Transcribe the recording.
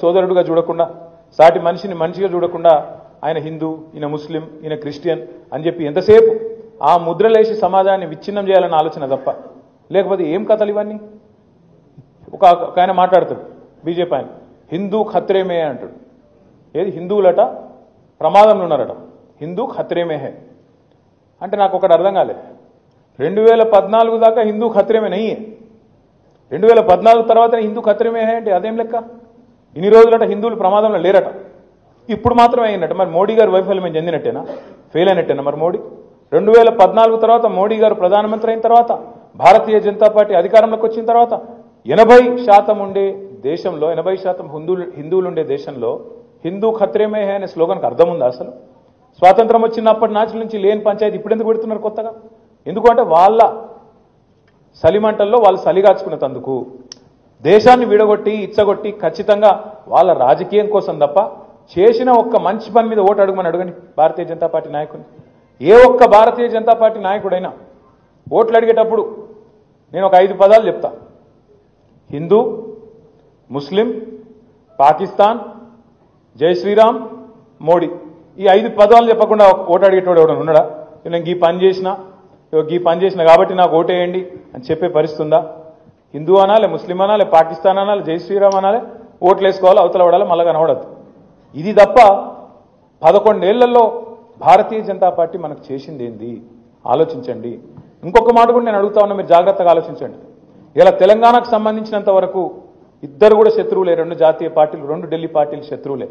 సోదరుడుగా చూడకుండా, సాటి మనిషిని మనిషిగా చూడకుండా ఆయన హిందూ, ఈయన ముస్లిం, ఈయన క్రిస్టియన్ అని చెప్పి ఎంతసేపు ఆ ముద్రలేసి సమాజాన్ని విచ్ఛిన్నం చేయాలన్న ఆలోచన తప్ప, లేకపోతే ఏం కథలు ఇవన్నీ? ఒక ఆయన మాట్లాడుతాడు బీజేపీ ఆయన, హిందూ ఖత్రేమే అంటాడు. ఏది హిందువులట ప్రమాదంలో ఉన్నారట, హిందూ ఖత్రేమే హే అంటే నాకు ఒకటి అర్థం కాలేదు. 2014 దాకా హిందూ ఖత్రేమే నయ్యే, 2014 తర్వాత హిందూ ఖత్రేమే హే అంటే అదేం లెక్క? ఇన్ని రోజులట హిందువులు ప్రమాదంలో లేరట, ఇప్పుడు మాత్రమే అయినట్ట. మరి మోడీ గారు వైఫల్యం చెందినట్టేనా, ఫెయిల్ అయినట్టేనా మరి మోడీ? 2014 తర్వాత మోడీ గారు ప్రధానమంత్రి అయిన తర్వాత, భారతీయ జనతా పార్టీ అధికారంలోకి వచ్చిన తర్వాత 80% ఉండే దేశంలో, 80% హిందువులు ఉండే దేశంలో హిందూ ఖత్రేమే హే అనే స్లోగన్కి అర్థం ఉందా అసలు? స్వాతంత్రం వచ్చినప్పటి నాటి నుంచి లేని పంచాయతీ ఇప్పుడు ఎందుకు పెడుతున్నారు కొత్తగా? ఎందుకంటే వాళ్ళ సలిమంటల్లో వాళ్ళు సలిగాచుకున్నందుకు దేశాన్ని విడగొట్టి ఇచ్చగొట్టి ఖచ్చితంగా వాళ్ళ రాజకీయం కోసం తప్ప చేసిన ఒక్క మంచి పని మీద ఓటు అడుగుమని అడగని భారతీయ జనతా పార్టీ నాయకుని. ఏ ఒక్క భారతీయ జనతా పార్టీ నాయకుడైనా ఓట్లు అడిగేటప్పుడు నేను ఒక 5 పదాలు చెప్తా: హిందూ, ముస్లిం, పాకిస్తాన్, జై శ్రీరామ్, మోడీ. ఈ 5 పదాలు చెప్పకుండా ఓటు అడిగేటోడు ఎవడన్నా ఉన్నాడా? నేను ఈ పని చేసిన కాబట్టి నాకు ఓటేయండి అని చెప్పే పరిస్థితి ఉందా? హిందూ అనాలి, ముస్లిం అనాలి, పాకిస్తాన్ అనాలి, జై శ్రీరామ్ అనాలి, ఓట్లు వేసుకోవాలి, అవతల పడాలి, మళ్ళా కనబడద్దు. ఇది తప్ప 11 ఏళ్లలో భారతీయ జనతా పార్టీ మనకు చేసింది ఏంది ఆలోచించండి. ఇంకొక మాట కూడా నేను అడుగుతా ఉన్నా, మీరు జాగ్రత్తగా ఆలోచించండి. ఇలా తెలంగాణకు సంబంధించినంత వరకు ఇద్దరు కూడా శత్రువులే, 2 జాతీయ పార్టీలు, 2 ఢిల్లీ పార్టీలు శత్రువులే.